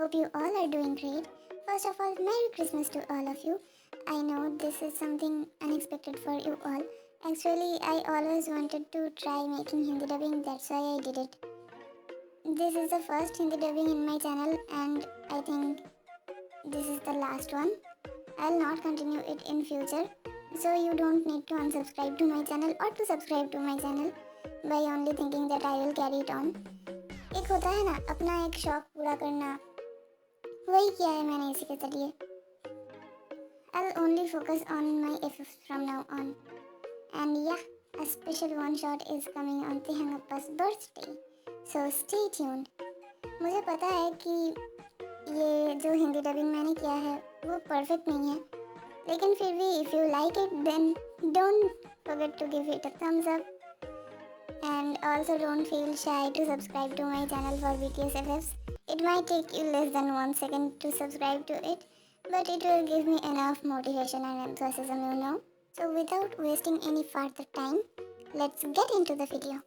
Hope you all are doing great. First of all, Merry Christmas to all of you. I know this is something unexpected for you all. Actually, I always wanted to try making Hindi dubbing, that's why I did it. This is the first Hindi dubbing in my channel, and I think this is the last one. I'll not continue it in future, so you don't need to unsubscribe to my channel or to subscribe to my channel by only thinking that I will carry it on. एक होता है ना अपना एक शौक पूरा करना, वही किया है मैंने इसी के जरिए. I'll only focus on my FFs from now on. And yeah, a special one shot is coming on Tihangappa's birthday. So stay tuned. मुझे पता है कि ये जो हिंदी डबिंग मैंने किया है वो परफेक्ट नहीं है, लेकिन फिर भी if you like it then don't forget to give it a thumbs up. And also don't feel shy to subscribe to my channel for BTS FFs. It might take you less than 1 second to subscribe to it, but it will give me enough motivation and enthusiasm, you know. So without wasting any further time, let's get into the video.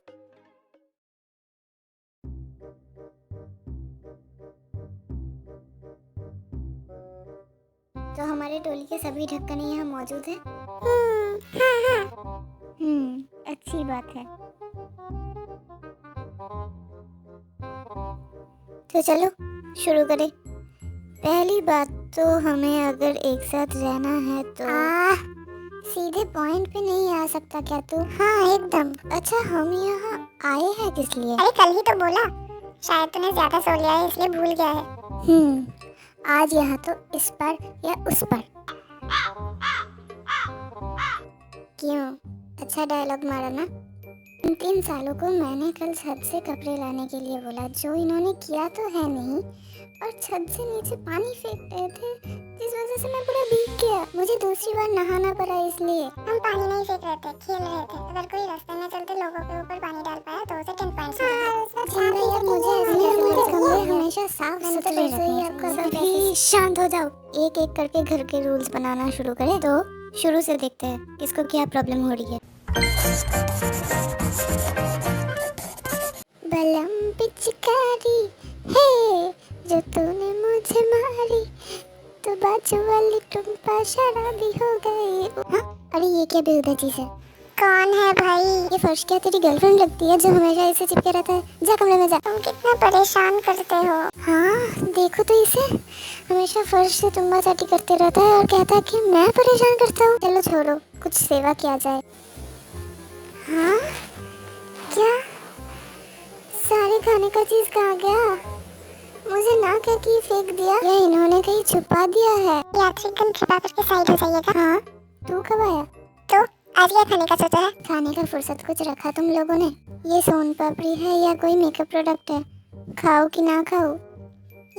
तो हमारे टोली के सभी ढक्कन यहाँ मौजूद हैं। अच्छी बात है। तो चलो शुरू करें। पहली बात तो हमें अगर एक साथ रहना है तो सीधे पॉइंट पे नहीं आ सकता क्या तू? हाँ एकदम। अच्छा हम यहाँ आए हैं किस लिए? अरे कल ही तो बोला, शायद तूने ज्यादा सो लिया है इसलिए भूल गया है। आज यहाँ तो इस पर या उस पर। क्यों? अच्छा डायलॉग मारा ना। इन 3 सालों को मैंने कल छत से कपड़े लाने के लिए बोला, जो इन्होंने किया तो है नहीं, और छत से नीचे पानी फेंक रहे थे जिस वजह से मैं पूरा भीग गया। मुझे दूसरी बार नहाना पड़ा इसलिए। हम पानी नहीं फेंक रहे थे, खेल रहे थे। अगर कोई रास्ते में चलते लोगों के ऊपर पानी डाल पाया तो उसे 10 पॉइंट्स मिलेंगे। मुझे कमरे हमेशा साफ सुथरे रखने। शांत हो जाओ। एक एक करके घर के रूल्स बनाना शुरू करें तो शुरू से देखते हैं किसको क्या प्रॉब्लम हो रही है। बलम पिचकारी है जो तूने मुझे मारी, तो बाजू वाली टुम्पा शराबी हो गई। हाँ? अरे ये क्या बेहुदा चीज है? कौन है भाई? ये फर्श क्या तेरी गर्लफ्रेंड लगती है जो हमेशा इसे चिपके रहता है? जा कमरे में जा। तुम कितना परेशान करते हो। हाँ देखो तो इसे, हमेशा फर्श से तुम्बा चाटी करते रहता है और कहता है कि मैं परेशान करता हूँ। चलो छोड़ो, कुछ सेवा किया जाए। हाँ क्या? सारे खाने का चीज कहाँ गया? मुझे ना कह के फेंक दिया या इन्होंने कहीं छुपा दिया है? यात्रीगण कृपा करके साइड हो जाइएगा। हाँ तू कब आया? तो आज क्या खाने का सोचा है? खाने का फुर्सत कुछ रखा तुम लोगों ने? ये सोन पापड़ी है या कोई मेकअप प्रोडक्ट है? खाओ कि ना खाओ?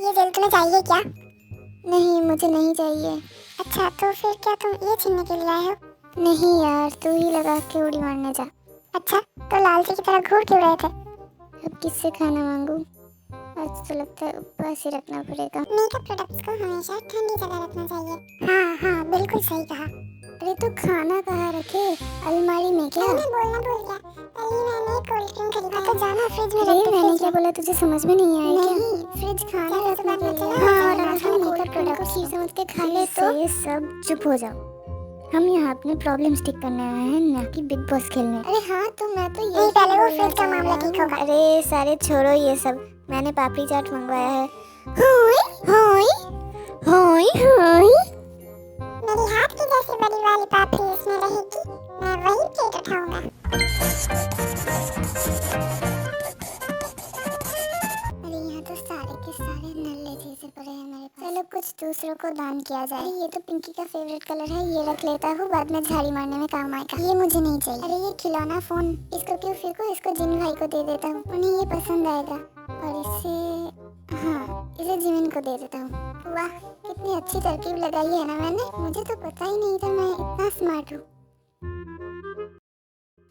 ये दिल तुम्हें चाहिए क्या? नहीं मुझे नहीं चाहिए। अच्छा तो फिर क्या तुम ये छीनने के लिए आए हो? नहीं यार, तू ही लगा के उड़ी मारने जा। अच्छा तो लालची की तरह घूर क्यों रहे थे? अब किससे खाना मांगू? आज तो लगता है उपवास ही रखना पड़ेगा। मेकअप प्रोडक्ट्स को हमेशा ठंडी जगह रखना चाहिए। हाँ बिल्कुल सही कहा। अरे तो खाना कहाँ रखे? अलमारी में क्या? मैं बोलना भूल गया। पहले मैंने कोल्ड ड्रिंक खरीदा तो जाना फ्रिज में अरे रख दे। मैंने क्या बोला तुझे समझ में नहीं आया क्या? नहीं, फ्रिज खाना क्या रखने के लिए। हाँ, और अगर हम मेकअप प्रोडक्ट को खीर समझ के खा ले तो ये सब चुप हो जाओ। हम यहाँ अपने प्रॉब्लम्स ठीक करने आए हैं, ना कि बिग बॉस खेलने। अरे हाँ तो मैं तो नहीं, पहले वो फ्रिज का मामला ठीक होगा। अरे सारे छोड़ो ये सब, मैंने पापड़ी चाट मंगवाया है। होई मेरी हाथ की जैसी बड़ी वाली पापड़ी इसमें रहेगी, मैं वही प्लेट उठाऊंगा। अरे यहाँ तो सारे के सारे नल्ले चीजें पड़े हैं मेरे पास। चलो कुछ दूसरों को दान किया जाए। अरे ये तो पिंकी का फेवरेट कलर है, ये रख लेता हूँ, बाद में झाड़ी मारने में काम आएगा। ये मुझे नहीं चाहिए। अरे ये खिलौना फोन, इसको क्यों फेंको, इसको जिन भाई को दे देता हूँ, उन्हें ये पसंद आएगा। और इसे जिमिन को दे देता हूँ। वाह कितनी अच्छी तरकीब लगाई है ना मैंने। मुझे तो पता ही नहीं था मैं इतना स्मार्ट हूँ।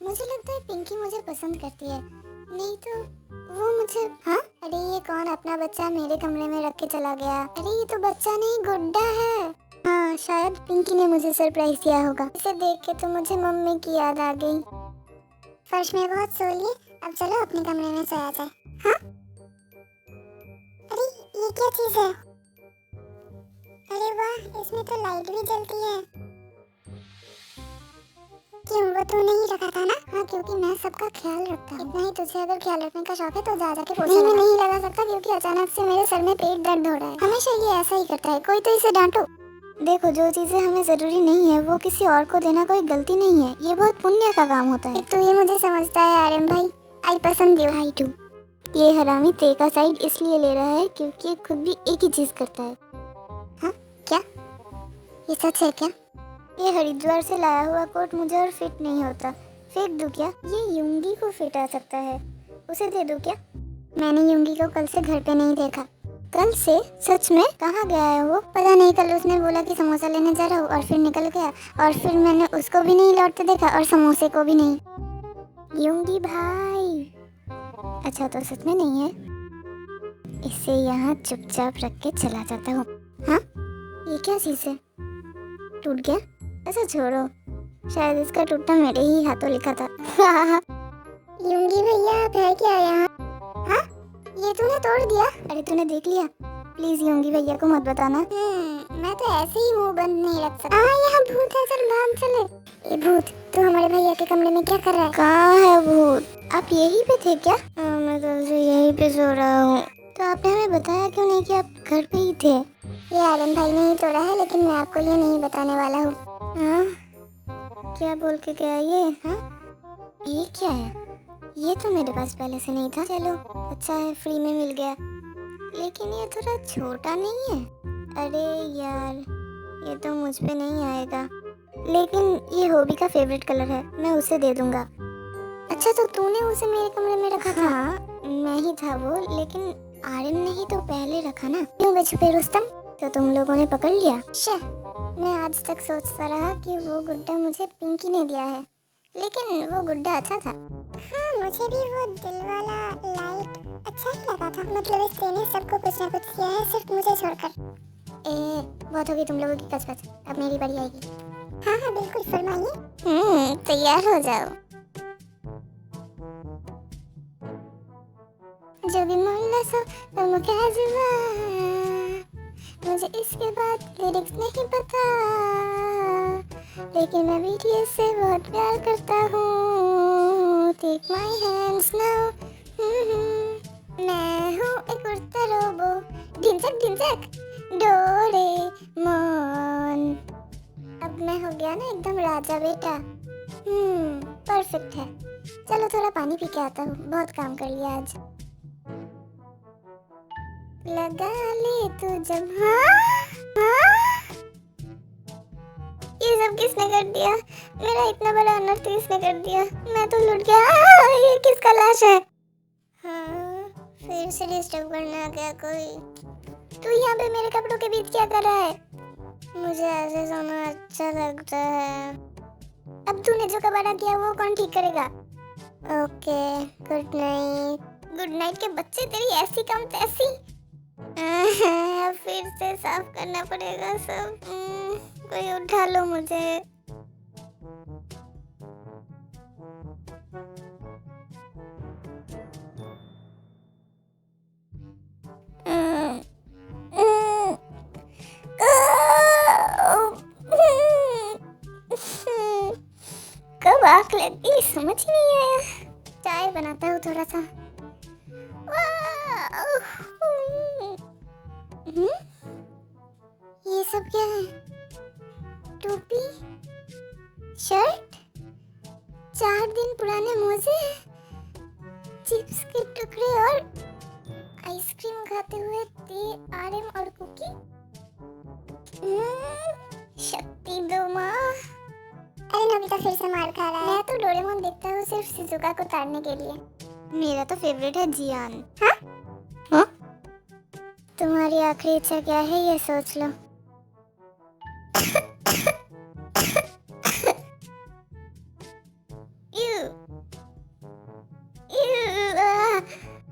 मुझे लगता है पिंकी मुझे पसंद करती है, नहीं तो वो मुझे। हाँ अरे ये कौन अपना बच्चा मेरे कमरे में रख के चला गया? अरे ये तो बच्चा नहीं गुड्डा है। हाँ शायद पिंकी ने मुझे सरप्राइज दिया होगा। इसे देख के तो मुझे मम्मी की याद आ गई। फर्श में बहुत सो लिए, अब चलो अपने कमरे में सोया जाए। हाँ अरे ये क्या चीज है? अरे वाह, इसमें तो लाइट भी जलती है। क्यों, वो तू नहीं रखा था ना? हाँ, क्योंकि मैं सबका ख्याल रखता हूँ। इतना ही तुझे अगर ख्याल रखने का शौक है तो जा जाके पोछा लगा। मैं नहीं लगा सकता क्योंकि अचानक से मेरे सर में पेट दर्द हो रहा है। हमेशा ये ऐसा ही करता है, कोई तो इसे डांटो। देखो, जो चीजें हमें जरूरी नहीं है वो किसी और को देना कोई गलती नहीं है, ये बहुत पुण्य का काम होता है। तो ये मुझे समझता है आर्यन भाई, आई पसंद यू। I to. ये हरामी ते का साइड इसलिए ले रहा है क्योंकि ये खुद भी एक ही चीज करता है। हाँ क्या? ये सच है क्या? ये हरिद्वार से लाया हुआ कोट मुझे और फिट नहीं होता, फेंक दूं क्या? ये युंगी को फिट आ सकता है, उसे दे दूं क्या? मैंने युंगी को कल से घर पे नहीं देखा। कल से? सच में? कहाँ गया है वो? पता नहीं, कल उसने बोला कि समोसा लेने जा रहा हूँ और फिर निकल गया, और फिर मैंने उसको भी नहीं लौटते देखा और समोसे को भी नहीं। युंगी भाई। अच्छा, तो सच में नहीं है। इसे यहाँ चुपचाप रख के चला जाता हूँ। हाँ, ये क्या चीज है? टूट गया? ऐसा छोड़ो, शायद इसका टूटना मेरे ही हाथों लिखा था। युंगी भैया, आप है क्या यहाँ? हाँ, ये तूने तोड़ दिया? अरे तूने देख लिया? प्लीज युंगी भैया को मत बताना। मैं तो ऐसे ही मुंह बंद नहीं रख सकता। यहाँ भूत है, चल भाग चले। ये भूत, तू हमारे भैया के कमरे में क्या कर रहा है? कहाँ है भूत? आप यहीं पे थे क्या? मैं तो यहीं पे सो रहा हूँ। तो आपने हमें बताया क्यों नहीं कि आप घर पे ही थे? ये आर्यन भाई ने ही तोड़ा है, लेकिन मैं आपको ये नहीं बताने वाला हूँ। हाँ, क्या बोल के गया ये? हाँ, ये क्या है? ये तो मेरे पास पहले से नहीं था। चलो, अच्छा है, फ्री में मिल गया। लेकिन ये थोड़ा छोटा नहीं है? अरे यार, ये तो मुझ पे नहीं आएगा। लेकिन ये हॉबी का फेवरेट कलर है, मैं उसे दे दूंगा। अच्छा, तो तूने उसे मेरे कमरे में रखा था? हाँ, मैं ही था वो, लेकिन आर्यन ने ही तो पहले रखा ना। क्यों बे छुपे रुस्तम? तो तुम लोगों ने पकड़ लिया? मैं आज तक सोचता रहा कि वो गुड्डा मुझे पिंकी ने दिया है, लेकिन वो गुड्डा अच्छा था। हाँ, मुझे भी वो दिल वाला लाइट अच्छा ही लगा था। मतलब इस ने सबको कुछ ना कुछ किया है, सिर्फ मुझे छोड़कर। बहुत होगी तुम लोगों की कचकच, अब मेरी बारी आएगी। हाँ हाँ, बिल्कुल, फरमाइए। तैयार हो जाओ। जो भी मुल्ला सा तुम क्या जुआ, मुझे इसके बाद लिरिक्स नहीं पता, लेकिन मैं BTS से बहुत प्यार करता हूँ। Take my hands now. मैं हूँ एक उड़ता रोबो, ढिंचक ढिंचक डोरेमोन। अब मैं हो गया ना एकदम राजा बेटा। परफेक्ट है। चलो थोड़ा पानी पी के आता हूँ, बहुत काम कर लिया आज। लगा ले तू जब। ये सब किसने कर दिया? मेरा इतना बड़ा अनर्थ किसने कर दिया? मैं तो लुट गया। ये किसका लाश है? हाँ, फिर से डिस्टर्ब करना आ गया कोई। तू यहाँ पे मेरे कपड़ों के बीच क्या कर रहा है? मुझे ऐसे सोना अच्छा लगता है। अब तूने जो कबाड़ा किया वो कौन ठीक करेगा? Okay, good night. Good night के बच्चे, तेरी ऐसी कम तैसी। फिर से साफ करना पड़ेगा सब। कोई उठा लो मुझे। कब आँख लग गई समझ ही नहीं आया। चाय बनाता हूँ थोड़ा सा। ये सब क्या है? टोपी, शर्ट, 4 दिन पुराने मोजे, चिप्स के टुकड़े और आइसक्रीम खाते हुए आर्यन और कुकी। शक्ति दो माँ। अरे नोबिता फिर से मार खा रहा है। मैं तो डोरेमोन देखता हूँ सिर्फ शिजुका को ताड़ने के लिए। मेरा तो फेवरेट है जियान। हाँ? तुम्हारी आखिरी इच्छा क्या है ये सोच लो।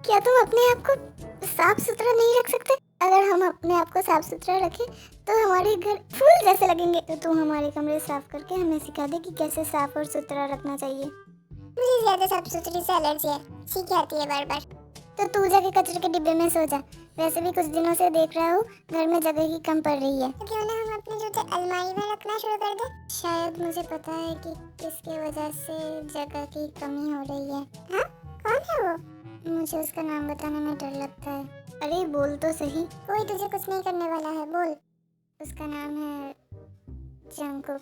क्या तुम अपने आप को साफ सुथरा नहीं रख सकते? अगर हम अपने आप को साफ सुथरा रखें तो हमारे घर फूल जैसे लगेंगे। तो तुम हमारे कमरे साफ करके हमें सिखा दे कि कैसे साफ और सुथरा रखना चाहिए। मुझे ज्यादा साफ सुथरी से एलर्जी है, छींक आती है बार बार। तो तू जाके कचरे के डिब्बे में सो जा। वैसे भी कुछ दिनों से देख रहा हूँ घर में जगह की कम पड़ रही है। तो क्यों ना हम अपने जूते अलमारी में रखना शुरू कर दें? शायद मुझे पता है कि किसकी वजह से जगह की कमी हो रही है। हाँ, कौन है वो? मुझे उसका नाम बताने में डर लगता है। अरे बोल तो सही। कोई तुझे कुछ नहीं करने वाला है, बोल। उसका नाम है जंगकुक।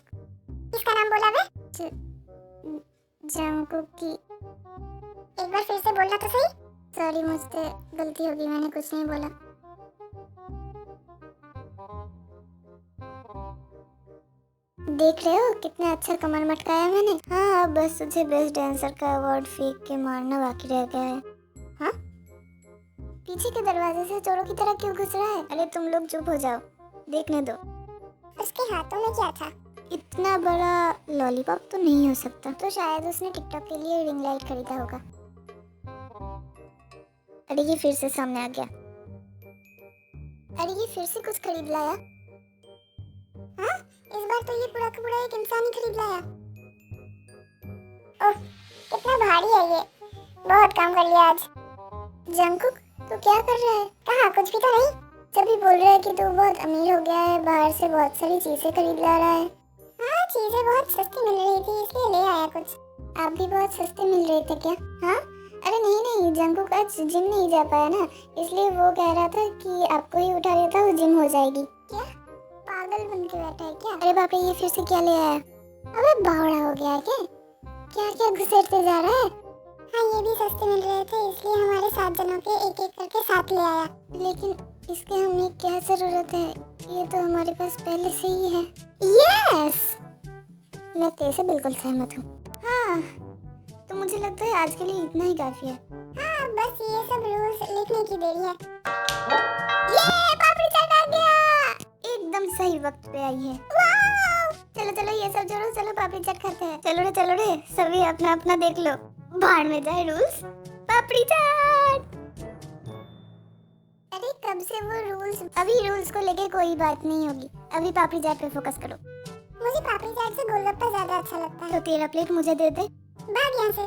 किसका नाम बोला बे? जंगकुक की। एक बार फिर से बोलना तो सही। सॉरी, मुझसे गलती होगी, मैंने कुछ नहीं बोला। देख रहे हो कितना अच्छा कमर मटकाया मैंने। हाँ, अब बस तुझे बेस्ट डांसर का अवार्ड फेंक के मारना बाकी रह गया है। हाँ, पीछे के दरवाजे से चोरों की तरह क्यों घुस रहा है? अरे तुम लोग चुप हो जाओ, देखने दो। उसके हाथों में क्या था? इतना बड़ा लॉलीपॉप तो नहीं हो सकता। तो शायद उसने टिकटॉक के लिए रिंग लाइट खरीदा होगा। अरे ये फिर से सामने आ गया। अरे ये फिर से कुछ खरीद लाया। हाँ, इस बार तो ये पूरा का पूरा एक इंसान ही खरीद लाया। ओह, कितना भारी है ये। बहुत काम कर लिया आज। जंगकुक, तू क्या कर रहा है? कहाँ, कुछ भी तो नहीं। सभी बोल रहे हैं कि तू बहुत अमीर हो गया है, बाहर से बहुत सारी चीजें खरीद ला रहा है। हाँ, चीजें बहुत सस्ती मिल रही थी इसलिए ले आया कुछ। आप भी बहुत सस्ते मिल रहे थे क्या? हाँ, अरे नहीं, जंगकुक आज जिम नहीं जा पाया ना, इसलिए वो कह रहा था कि आपको ही उठा लेता वो जिम हो जाएगी। क्या पागल बन के बैठा है क्या? अरे बाप रे, ये फिर से क्या ले आया? अबे बावड़ा हो गया है क्या? क्या घुसेड़ते जा रहा है? हाँ, ये भी सस्ते मिल रहे थे इसलिए हमारे 7 जनों के एक एक करके साथ ले आया। लेकिन इसके हमें क्या जरूरत है? ये तो हमारे पास पहले से ही है। यस, मैं तेरे से बिल्कुल सहमत हूँ। हाँ, तो मुझे लगता है आज के लिए इतना ही काफी है। हाँ, बस ये सब रूल्स लिखने की देरी है। ये पापड़ी चाट आ गया। एकदम सही वक्त पे आई है। वाओ! चलो ये सब जोड़ो, चलो पापड़ी चाट खाते हैं। चलो रे, सभी अपना अपना देख लो। बाहर में जाए रूल्स, पापड़ी चाट। अरे कब से वो रूल्स? अभी रूल्स को लेके कोई बात नहीं होगी, अभी पापड़ी चाट पे फोकस करो। मुझे पापड़ी चाट से गोलगप्पा ज्यादा अच्छा लगता है। तो तेरा प्लेट मुझे दे दे। भाग यहाँ से।